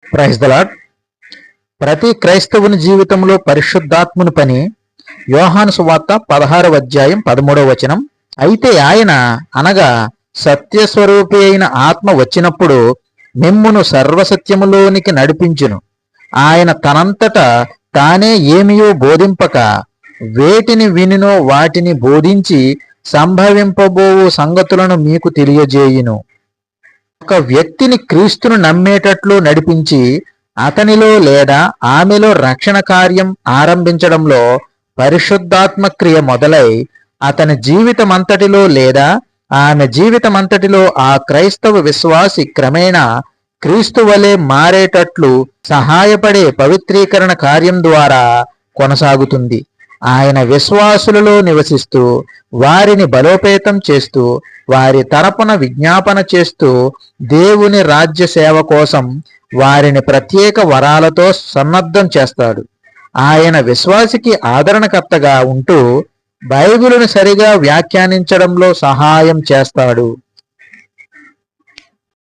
Praise the lord. ప్రతి క్రైస్తవుని జీవితంలో పరిశుద్ధాత్ముని పని. యోహాను సువార్త 16వ అధ్యాయం 13వ వచనం. అయితే ఆయన అనగా సత్యస్వరూపి అయిన ఆత్మ వచ్చినప్పుడు మిమ్మును సర్వసత్యములోనికి నడిపించును. ఆయన తనంతట తానే ఏమియో బోధింపక వేటిని వినినో వాటిని బోధించి సంభవింపబోవు సంగతులను మీకు తెలియజేయును. ఒక వ్యక్తిని క్రీస్తును నమ్మేటట్లు నడిపించి అతనిలో లేదా ఆమెలో రక్షణ కార్యం ఆరంభించడంలో పరిశుద్ధాత్మ క్రియ మొదలై అతని జీవితమంతటిలో లేదా ఆమె జీవితమంతటిలో ఆ క్రైస్తవ విశ్వాసి క్రమేణా క్రీస్తు వలె మారేటట్లు సహాయపడే పవిత్రీకరణ కార్యం ద్వారా కొనసాగుతుంది. ఆయన విశ్వాసులలో నివసిస్తూ వారిని బలోపేతం చేస్తూ వారి తరపున విజ్ఞాపన చేస్తూ దేవుని రాజ్య సేవ కోసం వారిని ప్రత్యేక వరాలతో సన్నద్ధం చేస్తాడు. ఆయన విశ్వాసికి ఆదరణకర్తగా ఉంటూ బైబిలును సరిగా వ్యాఖ్యానించడంలో సహాయం చేస్తాడు.